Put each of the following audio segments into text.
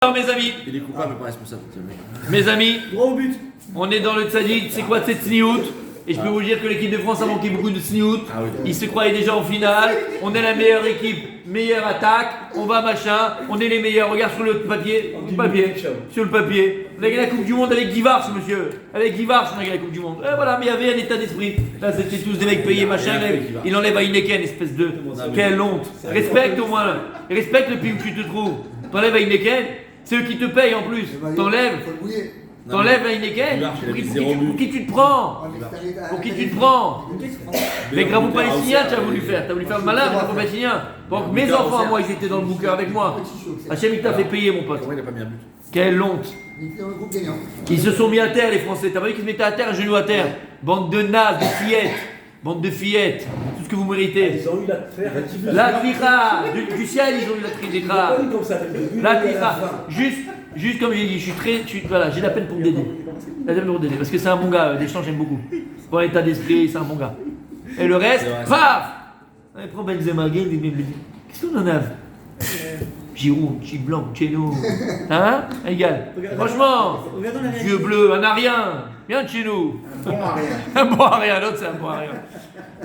Alors mes amis, Il est coupable, pas responsable. mes amis, Droit au but. on est dans le tzaddik, c'est quoi cette sniout? Et je peux vous dire que l'équipe de France a manqué beaucoup de sniout. Ah oui. Ils se croyaient déjà en finale. On est la meilleure équipe, meilleure attaque. On va machin, on est les meilleurs. Regarde sur le papier, sur le papier. On a gagné la Coupe du Monde avec Guy Varche, monsieur. Avec Guy Varche, on a gagné la Coupe du Monde. Et voilà, mais il y avait un état d'esprit. Là, c'était tous des mecs payés, machin. Il enlève à Heineken, espèce de. Quelle honte. Respecte au moins. Respecte le pays où tu te trouves. T'enlèves à Heineken, c'est eux qui te payent en plus. T'enlèves. T'enlèves à Heineken. Pour qui tu te prends? Pour qui tu te prends? Les gravons palestiniens, tu as voulu faire. Tu as voulu faire le malin, les gravons palestiniens. Donc mes enfants, moi, ils étaient dans le bouquin avec moi. Hachem, il t'a fait payer, mon pote. Il n'a pas mis un but. Quelle honte. Ils se sont mis à terre, les Français. T'as pas vu qu'ils se mettaient à terre, à genoux à terre? Bande de nazes, de fillettes. Bande de fillettes. Tout ce que vous méritez. Ils ont eu La tlicha. Du ciel, ils ont eu la tlicha. La tlicha. Juste comme j'ai dit, voilà, j'ai la peine pour Dédé. La peine pour Dédé, parce que c'est un bon gars, Deschamps, j'aime beaucoup. Bon état d'esprit, c'est un bon gars. Et le reste, paf! Allez, prends Benzema, qu'est-ce qu'on en a? Giroud, Chi Blanc, Tchénou. Hein? Égal. Franchement, vieux bleu, un arien. Viens de chez nous. Un bon arien, l'autre c'est un bon arien.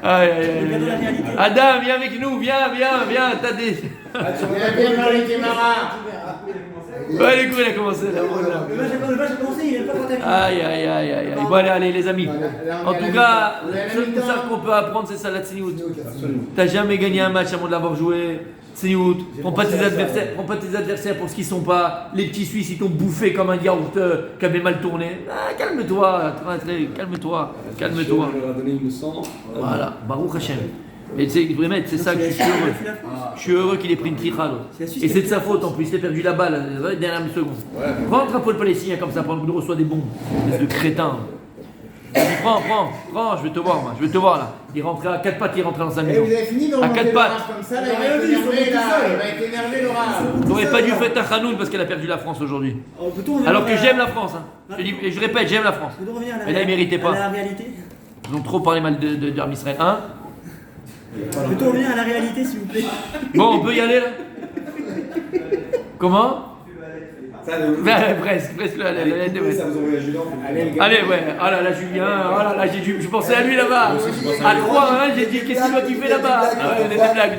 Aïe, aïe, aïe. Adam, viens avec nous, viens, t'as des. Ouais, du coup, il a commencé là. Le match a commencé, il n'a pas contact. Aïe. Bon, allez, les amis. En tout cas, le seul moussard qu'on peut apprendre, c'est ça, la tsniout. T'as jamais gagné un match avant de l'avoir joué. Tsniout. Prends pas tes adversaires pour ce qu'ils sont pas. Les petits Suisses, ils t'ont bouffé comme un yaourt qui avait mal tourné. Ah, calme-toi. On leur a donné une leçon. Voilà, Baruch Hashem. Et vraiment, c'est ça que je suis heureux. Je suis heureux qu'il ait pris une tira. Et c'est de sa faute en plus, il a perdu la balle la dernière seconde. Prends le drapeau de Palestinien comme ça, pendant que nous reçoit des bombes. Espèce de crétin. Vas-y, prends, je vais te voir là. Il rentrait à 4 pattes, il rentrait dans sa maison. Vous avez fini de à 4 pattes. comme ça, là, il va être énervé, là. Il va être énervé, Laura. T'aurais pas dû faire ta Khanoun parce qu'elle a perdu la France aujourd'hui. Alors que j'aime la France. Hein. Je répète, j'aime la France. Mais là, il méritait pas. À la réalité. Ils ont trop parlé mal d'Arm Israël. Hein? Peut-on revenir à la réalité, s'il vous plaît? Bon, on peut y aller là? Comment? Presque allez, ouais, oh là là, Julien, oh là là, je pensais à lui là-bas. À 3-1, j'ai dit, qu'est-ce qu'il fait là-bas? Ah ouais, des blagues.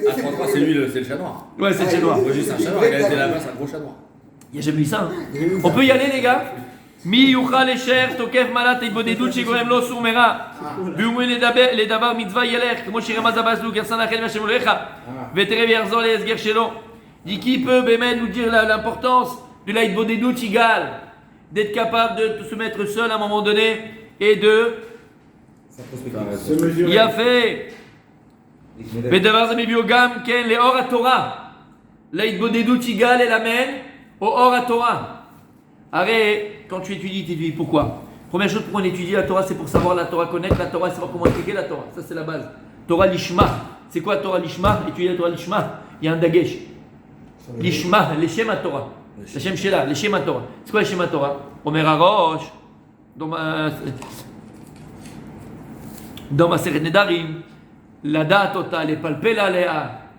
À 3-3, c'est lui, c'est le chat noir. Ouais, c'est le chat noir. Moi, juste un chat noir, il a été là-bas, c'est un gros chat noir. Il n'y a jamais eu ça, hein. On peut y aller, les gars? Mi yuchal esher tokef malat itbodedut shegorem lo sur mera והוא לדבר מצווה ילך כמו שרמז הבזלוק יחסן לכם מהשם ולך ותראה ויחזור להסגר שלו. Dit qui peut באמת nous dire l'importance de l'itbodedut igal, d'être capable de se mettre seul à un moment donné et de il a fait ודבר זה מביא גם כן לאור התורה. l'itbodedut igal elle amène au or Torah. Arrête, quand tu étudies, pourquoi? Première chose, pourquoi on étudie la Torah, c'est pour savoir la Torah, connaître la Torah, savoir comment expliquer la Torah. Ça, c'est la base. Torah Lishma. C'est quoi Torah Lishma? Étudier la Torah Lishma. Il y a un dagesh. Lishma, l'Eshem à Torah. L'Eshem Shela, l'Eshem à Torah. C'est quoi l'Eshem à Torah? Omer Arosh. Dans ma Seret Nedarim. La date totale est palpée là,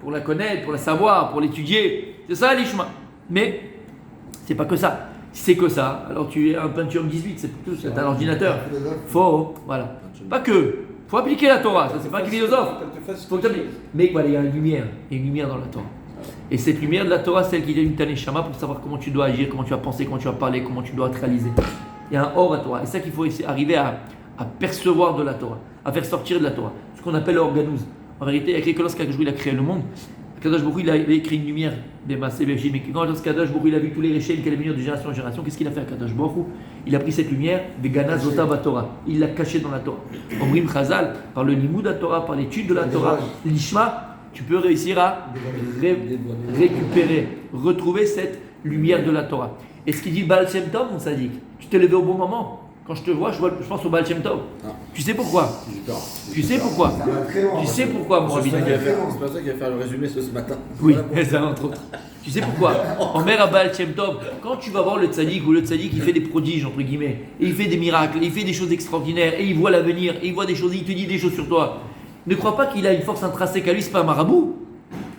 pour la connaître, pour la savoir, pour l'étudier. C'est ça Lishma. Mais, c'est pas que ça. Si c'est que ça, alors tu es un Pentium 18, c'est pour tout, c'est un ordinateur. Faut, voilà. Pas que. Faut appliquer la Torah, ça c'est pas un philosophe. Faut que tu appliques. Mais voilà, il y a une lumière dans la Torah. Et cette lumière de la Torah, c'est elle qui donne ta neshama pour savoir comment tu dois agir, comment tu vas penser, comment tu vas parler, comment tu dois te réaliser. Il y a un or à Torah. Et c'est ça qu'il faut arriver à percevoir de la Torah, à faire sortir de la Torah. Ce qu'on appelle l'organouse. En vérité, avec lorsqu'il a créé le monde, Kadosh Baruch Hu, il avait écrit une lumière des massés mais quand Kadosh Baruch Hu, il a vu tous les réchelles qui allaient venir de génération en génération, qu'est-ce qu'il a fait à Kadosh Baruch Hu? Il a pris cette lumière, Vegana Zota Torah, il l'a cachée dans la Torah. Omrim Chazal, par le Limoud à Torah, par l'étude de la Torah, l'Ishma, tu peux réussir à récupérer, retrouver cette lumière de la Torah. Et ce qu'il dit Baal Shem Tov, mon sadique, tu t'es levé au bon moment. Quand je te vois, je pense au Baal Shem Tov. Tu sais pourquoi? Tu sais pourquoi, mon Rabbi? C'est pas ça qui va faire le résumé ce matin. Oui, ça entre autres. Tu sais pourquoi? En mer à Baal Shem Tov, quand tu vas voir le tzaddik ou le tzaddik, il fait des prodiges, entre guillemets, et il fait des miracles, et il fait des choses extraordinaires, et il voit l'avenir, et il voit des choses, il te dit des choses sur toi. Ne crois pas qu'il a une force intrinsèque à lui, c'est pas un marabout.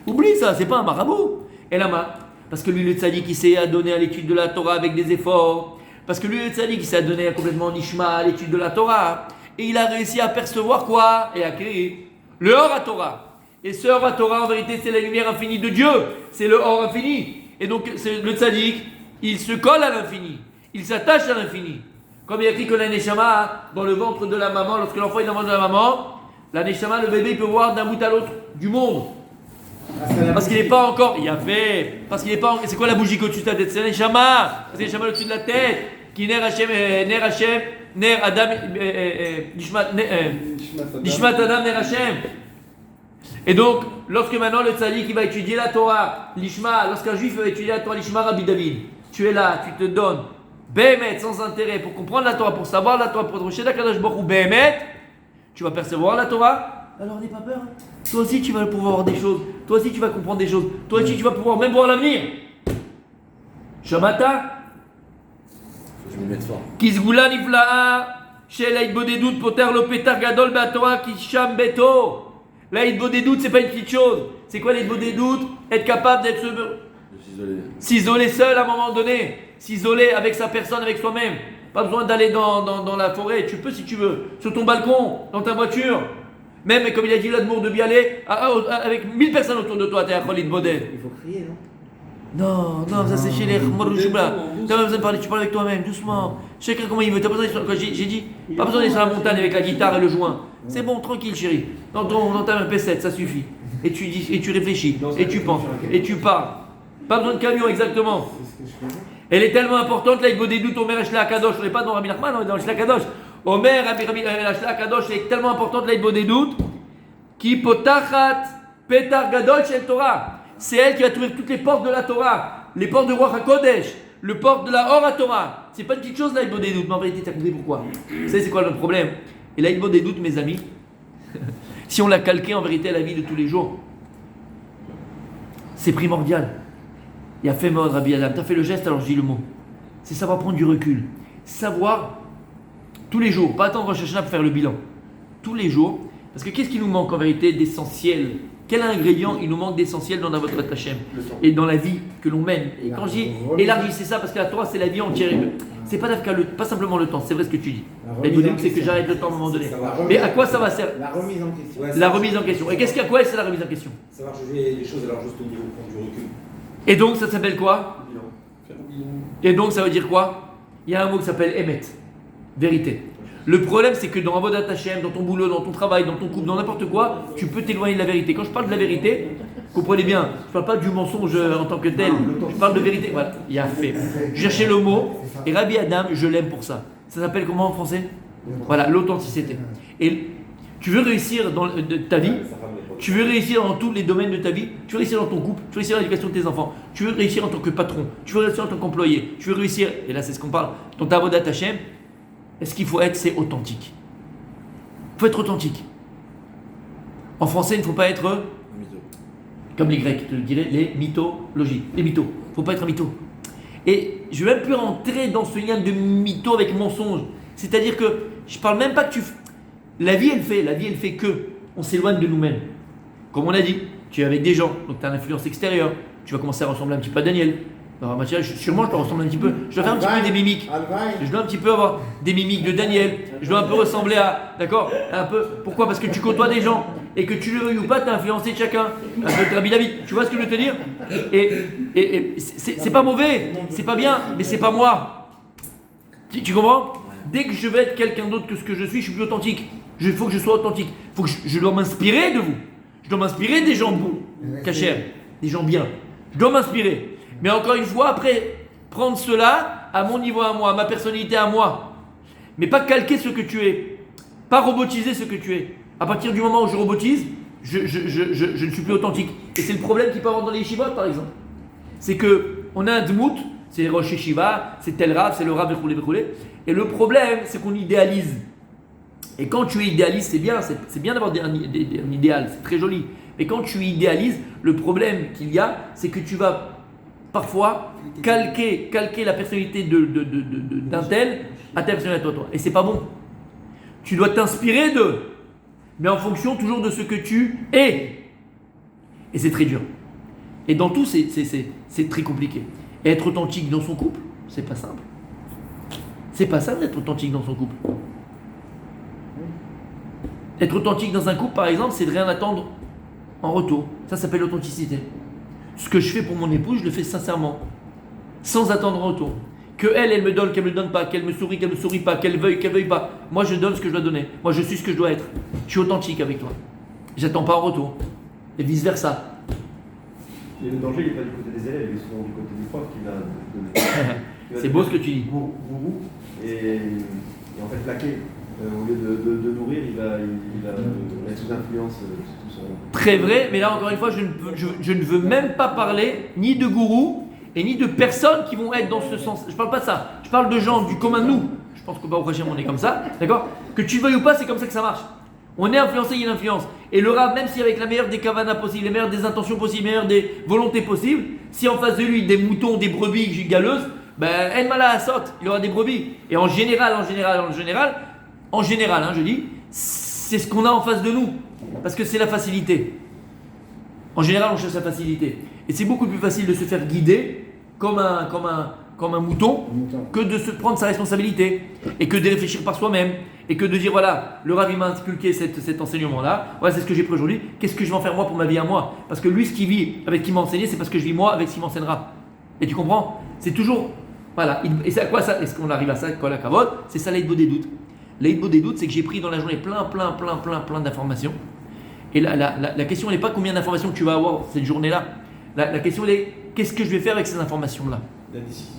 Oublie ça, c'est pas un marabout. Et là, Parce que lui, le tzaddik, il s'est adonné à l'étude de la Torah avec des efforts. Parce que lui, le tzaddik, il s'est adonné complètement en Ishma à l'étude de la Torah. Et il a réussi à percevoir quoi? Et à créer le Or à Torah. Et ce Or à Torah, en vérité, c'est la lumière infinie de Dieu. C'est le Or infini. Et donc, le tzaddik, il se colle à l'infini. Il s'attache à l'infini. Comme il y a écrit que la neshama, dans le ventre de la maman, lorsque l'enfant est dans le ventre de la maman, la neshama, le bébé, il peut voir d'un bout à l'autre du monde. Parce qu'il n'est pas encore. Il a fait. Parce qu'il n'est pas. C'est quoi la bougie au-dessus de la tête? C'est la neshama. C'est la neshama au-dessus de la tête. Qui ner Hashem, ner Adam, Nishmat Adam, ner Hashem. Et donc, lorsque maintenant le tzaddik il va étudier la Torah, l'Ishma, lorsqu'un juif va étudier la Torah, l'Ishma, Rabbi David, tu es là, tu te donnes, Béhémet, sans intérêt, pour comprendre la Torah, pour savoir la Torah, pour te rechercher la Kadosh Baruch Hu, Béhémet, tu vas percevoir la Torah, alors n'aie pas peur. Toi aussi, tu vas pouvoir voir des choses, toi aussi, tu vas comprendre des choses, toi aussi, tu vas pouvoir même voir l'avenir. Shamata, Je vais me mettre fort. Kizgula Niflaa, Shel Aïdbodedut, Poter Lopetar Gadol Beatora, Kisham Beto. L'aïdbodedut, c'est pas une petite chose. C'est quoi l'aïdbodedut? Être capable d'être s'isoler seul à un moment donné, s'isoler avec sa personne, avec soi-même. Pas besoin d'aller dans la forêt. Tu peux si tu veux, sur ton balcon, dans ta voiture. Même comme il a dit l'Admour de Bialé, avec 1000 personnes autour de toi, t'es à Khalid Bodé. Il faut crier, non? Non, ça c'est chez les Khmarouchoubla. T'as pas besoin de parler, tu parles avec toi-même, doucement. Chacun comment il veut. T'as besoin d'être, j'ai dit, pas besoin d'être sur la montagne avec la guitare et le joint. C'est bon, tranquille, chérie. Dans ta MP7, ça suffit. Et tu dis, et tu réfléchis, et tu penses, et tu parles. Pas besoin de camion, exactement. Elle est tellement importante, là, il vaut des doutes, Omer Eshla Kadosh. On n'est pas dans Rabbi Nachman, on est dans Eshla Kadosh. Omer Eshla Kadosh, est tellement importante, là, il vaut des doutes. Qui potachat petar gadol shel Torah. C'est elle qui va ouvrir toutes les portes de la Torah, les portes de Ruach HaKodesh, le porte de la Or à Torah. C'est pas une petite chose, là, il vaut des doutes. Mais en vérité, t'as compris pourquoi. Vous savez, c'est quoi le problème? Et là, il vaut des doutes, mes amis. Si on l'a calqué en vérité à la vie de tous les jours, c'est primordial. Il a fait mode, Rabbi Adam. Tu as fait le geste, alors je dis le mot. C'est savoir prendre du recul. Savoir, tous les jours, pas attendre Rosh Hashanah pour faire le bilan. Tous les jours. Parce que qu'est-ce qui nous manque en vérité d'essentiel? Quel ingrédient il nous manque d'essentiel dans notre Hashem et dans la vie que l'on mène? Et quand je dis élargissez ça, parce que la Torah c'est la vie entière. C'est pas simplement le temps, c'est vrai ce que tu dis. La vie c'est que j'arrête le temps à un moment donné. Mais à quoi ça va servir? La remise en question. Ouais, La remise en question. Et qu'est-ce qu'il y a quoi? C'est la remise en question. Savoir juger les choses alors juste au niveau prendre du recul. Et donc ça s'appelle quoi? Faire un bilan. Et donc ça veut dire quoi? Il y a un mot qui s'appelle Emet, vérité. Le problème c'est que dans Avodat Hashem, dans ton boulot, dans ton travail, dans ton couple, dans n'importe quoi, tu peux t'éloigner de la vérité. Quand je parle de la vérité, comprenez bien, je ne parle pas du mensonge en tant que tel, je parle de vérité. Voilà, il y a fait. Je cherchais le mot, et Rabbi Adam, je l'aime pour ça. Ça s'appelle comment en français? Voilà, l'authenticité. Et tu veux réussir dans ta vie, tu veux réussir dans tous les domaines de ta vie, tu veux réussir dans ton couple, tu veux réussir dans l'éducation de tes enfants, tu veux réussir en tant que patron, tu veux réussir en tant qu'employé, tu veux réussir, et là c'est ce qu'on parle, dans ta Avodat Hashem, est-ce qu'il faut être, c'est authentique. Il faut être authentique. En français, il ne faut pas être, comme les Grecs, je dirais, les mythologies, les mythos. Il ne faut pas être un mytho. Et je ne vais même plus rentrer dans ce lien de mytho avec mensonge. C'est-à-dire que je ne parle même pas que tu... La vie, elle fait que on s'éloigne de nous-mêmes. Comme on a dit, tu es avec des gens, donc tu as l'influence extérieure. Tu vas commencer à ressembler un petit peu à Daniel. Alors, sûrement, je te ressemble un petit peu. Je dois faire un petit peu des mimiques. Je dois un petit peu avoir des mimiques de Daniel. Je dois un peu ressembler à. D'accord? Un peu. Pourquoi? Parce que tu côtoies des gens. Et que tu le veuilles ou pas, tu as influencé chacun. Un peu Rabbi David. Tu vois ce que je veux te dire? Et c'est pas mauvais. C'est pas bien. Mais c'est pas moi. Tu comprends? Dès que je vais être quelqu'un d'autre que ce que je suis plus authentique. Il faut que je sois authentique. Je dois m'inspirer de vous. Je dois m'inspirer des gens bons, cachers, des gens bien. Je dois m'inspirer. Mais encore une fois, après, prendre cela à mon niveau à moi, à ma personnalité à moi. Mais pas calquer ce que tu es. Pas robotiser ce que tu es. À partir du moment où je robotise, je ne suis plus authentique. Et c'est le problème qu'il peut y avoir dans les yeshivot, par exemple. C'est qu'on a un dmout, c'est Rosh Yeshiva, c'est tel rab, c'est le rab, béchoulé. Et le problème, c'est qu'on idéalise. Et quand tu idéalises, c'est bien d'avoir un idéal, c'est très joli. Mais quand tu idéalises, le problème qu'il y a, c'est que tu vas parfois calquer la personnalité d'un tel à ta personnalité à toi. Et c'est pas bon. Tu dois t'inspirer d'eux, mais en fonction toujours de ce que tu es. Et c'est très dur. Et dans tout, c'est très compliqué. Et être authentique dans son couple, c'est pas simple. C'est pas simple d'être authentique dans son couple. Être authentique dans un couple, par exemple, c'est de rien attendre en retour. Ça s'appelle l'authenticité. Ce que je fais pour mon épouse, je le fais sincèrement, sans attendre en retour. Que elle me donne, qu'elle me donne pas, qu'elle me sourit pas, qu'elle veuille pas. Moi, je donne ce que je dois donner. Moi, je suis ce que je dois être. Je suis authentique avec toi. J'attends pas en retour. Et vice versa. Et le danger, il n'est pas du côté des élèves, il est souvent du côté du prof qui va donner. C'est beau ce que tu dis. Gourou, et en fait plaquer. Au lieu de nourrir, il va être sous influence. Très vrai, mais là encore une fois, je ne veux même pas parler ni de gourou et ni de personnes qui vont être dans ce sens. Je ne parle pas de ça. Je parle de gens du commun de nous. Je pense qu'au prochain on est comme ça, d'accord? Que tu le veuilles ou pas, c'est comme ça que ça marche. On est influencé, il y a une influence. Et le rat, même si avec la meilleure des kavanas possibles, les meilleures des intentions possibles, les meilleures des volontés possibles, si en face de lui des moutons, des brebis galeuses, ben elle mala à saute, il aura des brebis. Et en général, je dis, c'est ce qu'on a en face de nous. Parce que c'est la facilité. En général, on cherche la facilité. Et c'est beaucoup plus facile de se faire guider comme un mouton que de se prendre sa responsabilité et que de réfléchir par soi-même et que de dire voilà, le Rav il m'a inculqué cet enseignement-là, voilà, c'est ce que j'ai pris aujourd'hui, qu'est-ce que je vais en faire moi pour ma vie à moi? Parce que lui, ce qu'il vit avec ce qu'il m'a enseigné, c'est parce que je vis moi avec ce qu'il m'enseignera. Et tu comprends? C'est toujours, voilà, et c'est à quoi ça? Est-ce qu'on arrive à ça? Quoi la cavote? C'est ça l'aide des doutes. L'aide des doutes, c'est que j'ai pris dans la journée plein d'informations. Et la question n'est pas combien d'informations tu vas avoir cette journée-là. La question est qu'est-ce que je vais faire avec ces informations-là? La décision.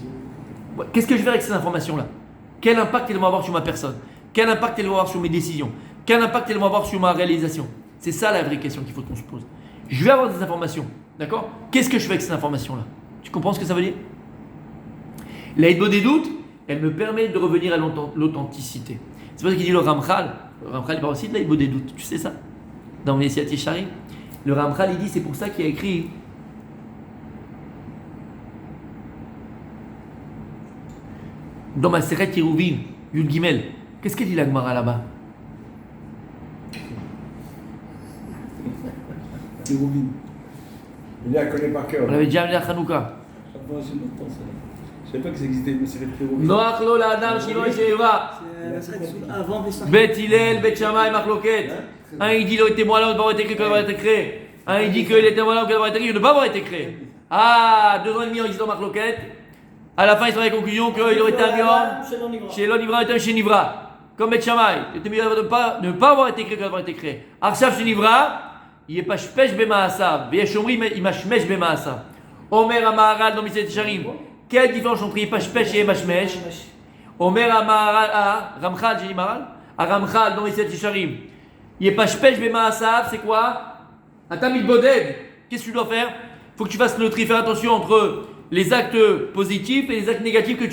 Qu'est-ce que je vais faire avec ces informations-là? Quel impact elles vont avoir sur ma personne? Quel impact elles vont avoir sur mes décisions? Quel impact elles vont avoir sur ma réalisation? C'est ça la vraie question qu'il faut qu'on se pose. Je vais avoir des informations, d'accord? Qu'est-ce que je fais avec ces informations-là? Tu comprends ce que ça veut dire? L'aide des doutes, elle me permet de revenir à l'authenticité. C'est pour ça qu'il dit le Ramchal. Le Ramchal, il parle aussi de l'aide des doutes. Tu sais ça? Dans les Siyat Yesharim. Le Ramchal, il dit, c'est pour ça qu'il a écrit dans ma Seret Yeruvim, Yud Gimel. Qu'est-ce qu'elle dit la Gemara là-bas? Yeruvim. Il la connaît par cœur. On l'avait déjà amené à Hanouka. Je ne savais pas que ça existait, mais c'est Yeruvim. Noach lo la'adam shelo yesheva. Avant Pessah. Bet Hillel, Bet Shammai, Machloket. Un il dit qu'il était moi là, il ne doit pas avoir été créé, qu'il doit avoir été créé. Un il dit qu'il était moi là, qu'il doit avoir été créé, il ne doit pas avoir été créé. Ah, 2 ans et demi en disant Machloket. À la fin, ils sont à la conclusion qu'il aurait été un lion. Chez l'Onivra, était chez Nivra. Comme Bet Shammai. Il était mieux de ne pas avoir été créé que d'avoir été créé. Arsav chez Nivra, il est pas shpesh bemaasav. V'yeshomri, il m'a shmesh bemaasav. Omer Amaharal dans Mitzvot Sharim. Quelle différence entre il pas shpesh et mashmesh? Omer Amaharal à Ramchal, j'ai dit Maharal. À Ramchal dans Mitzvot Sharim. Il est pas shpesh bemaasav, c'est quoi? Un tamid boded. Qu'est-ce que tu dois faire? Il faut que tu fasses le tri, faire attention entre les actes positifs et les actes négatifs que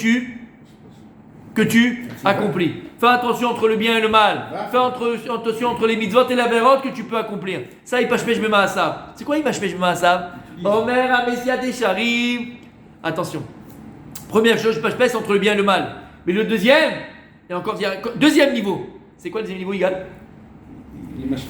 tu accomplis. Fais attention entre le bien et le mal. Fais attention entre les mitzvot et la verot que tu peux accomplir. Ça, il pashpesh bemaasav. C'est quoi il pashpesh bemaasav? Omer Amesiat Sharim. Attention. Première chose, je pashpesh entre le bien et le mal. Mais le deuxième, et encore deuxième niveau. C'est quoi le deuxième niveau, Igal?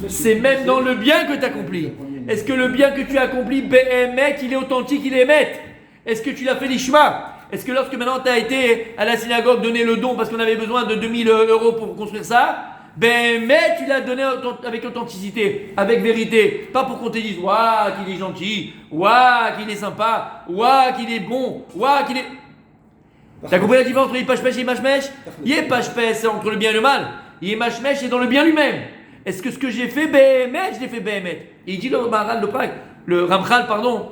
C'est même dans le bien que tu accomplis. Est-ce que le bien que tu accomplis, Behemet, il est authentique, il est émet? Est-ce que tu l'as fait l'ishma? Est-ce que lorsque maintenant tu as été à la synagogue donner le don parce qu'on avait besoin de 2000 € pour construire ça, Behemet, tu l'as donné avec authenticité, avec vérité. Pas pour qu'on te dise, waouh, qu'il est gentil, waouh, qu'il est sympa, waouh, qu'il est bon, waouh, qu'il est. T'as compris la différence entre Yepashpesh et Yemashmesh? Yepashpesh, c'est entre le bien et le mal. Yemashmesh, c'est dans le bien lui-même. Est-ce que ce que j'ai fait Behemet, je l'ai fait Behemet? Il dit le Ramchal, pardon.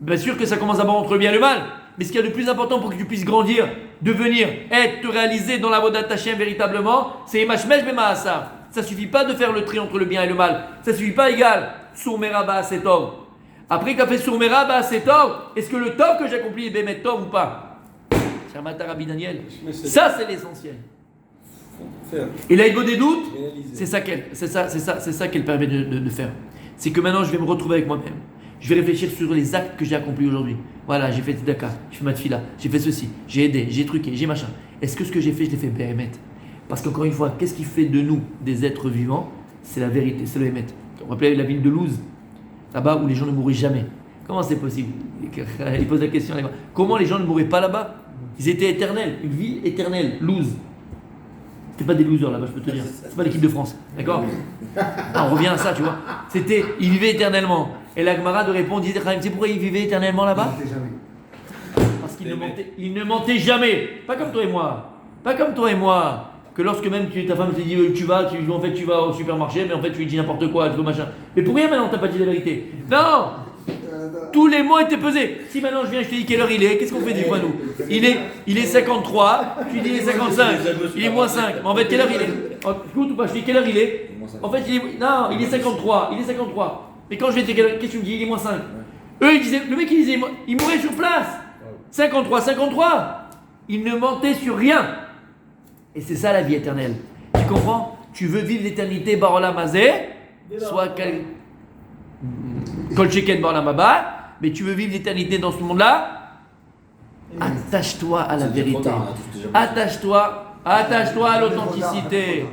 Bien sûr que ça commence d'abord entre le bien et le mal. Mais ce qu'il y a de plus important pour que tu puisses grandir, devenir, être, te réaliser dans la vodat Hashem véritablement, c'est Yemashmesh Bemaasav. Ça suffit pas de faire le tri entre le bien et le mal. Ça suffit pas égal. Sourmera Ba'aseh Tov. Après qu'a fait Sourmera Ba'aseh Tov, est-ce que le Tov que j'accomplis est Behemet Tov ou pas? Cher Rabbi Daniel. Ça c'est l'essentiel. Et l'aïbo des doutes, c'est ça qu'elle permet de faire. C'est que maintenant je vais me retrouver avec moi-même. Je vais réfléchir sur les actes que j'ai accomplis aujourd'hui. Voilà, j'ai fait Tzedaka, j'ai fait ma tefila, j'ai fait ceci, j'ai aidé, j'ai truqué, j'ai machin. Est-ce que ce que j'ai fait, je l'ai fait Behemet? Parce qu'encore une fois, qu'est-ce qui fait de nous des êtres vivants? C'est la vérité, c'est le Behemet. On rappelait la ville de Louz, là-bas où les gens ne mourraient jamais. Comment c'est possible? Il pose la question là-bas. Comment les gens ne mouraient pas là-bas? Ils étaient éternels, une vie éternelle, lose. C'était pas des losers là-bas, je peux te dire. C'est pas l'équipe de France, d'accord? Ah, on revient à ça, tu vois. C'était, ils vivaient éternellement. Et la Gemara de répondre, disait, tu sais pourquoi ils vivaient éternellement là-bas? Parce qu'ils ne mentaient jamais. Pas comme toi et moi. Pas comme toi et moi. Que lorsque même ta femme te dit tu vas au supermarché, mais en fait tu lui dis n'importe quoi, tout machin. Mais pour rien maintenant t'as pas dit la vérité. Non. Tous les mots étaient pesés. Si maintenant je viens, je te dis quelle heure il est, qu'est-ce qu'on fait dis-moi nous? Il est 53, tu dis il est 55, il est moins 5. Mais en fait quelle heure il est? Écoute ou pas, je dis quelle heure il est? En fait il est 53, Mais quand je vais te dire quelle heure, qu'est-ce que tu me dis? Il est moins 5. Eux ils disaient, le mec il disait, il mourait sur place. 53. Il ne mentait sur rien. Et c'est ça la vie éternelle. Tu comprends? Tu veux vivre l'éternité Barola Mazé, soit Kolcheken Barola Maba, mais tu veux vivre l'éternité dans ce monde-là? Attache-toi à la vérité. Attache-toi à l'authenticité.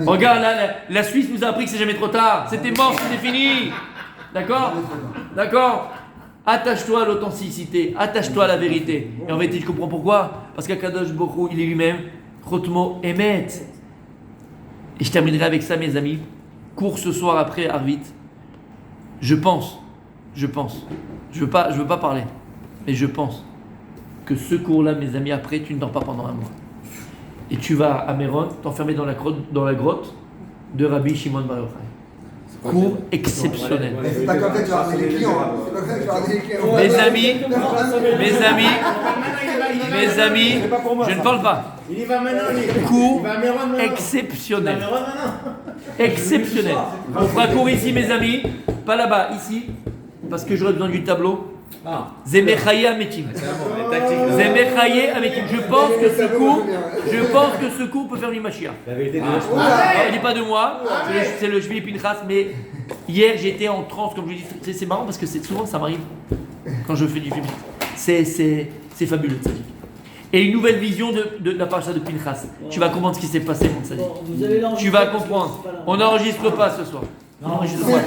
Regarde, la Suisse nous a appris que c'est jamais trop tard. C'était mort, c'était fini. D'accord? Attache-toi à l'authenticité, attache-toi à la vérité. Et en vérité, tu comprends pourquoi? Parce qu'Akadosh Borou, il est lui-même Chotmo Emet. Et je terminerai avec ça, mes amis. Cours ce soir après Arvit. Je pense. Je veux pas parler, mais je pense que ce cours-là, mes amis, après, tu ne dors pas pendant un mois. Et tu vas à Méron, t'enfermer dans la grotte de Rabbi Shimon Bar Yochai. Cours exceptionnel. C'est pas comme ça que tu vas ramener les clients. Mes amis, je ne parle pas. Il y va maintenant, Cours exceptionnel. Exceptionnel. On fera cours ici, mes amis. Pas là-bas, ici. Parce que j'aurais besoin du tableau. Zemechaye Ametim. Je pense que ce cours peut faire l'Imashia. La vérité de Il n'est pas de moi, c'est le Shvi Pinchas, mais hier j'étais en transe, comme je dis, c'est marrant parce que souvent ça m'arrive quand je fais du film. C'est fabuleux, ça dit. Et une nouvelle vision de la paracha de Pinchas. Tu vas comprendre ce qui s'est passé, mon Sadi. Tu vas comprendre. On n'enregistre pas ce soir. On n'enregistre pas.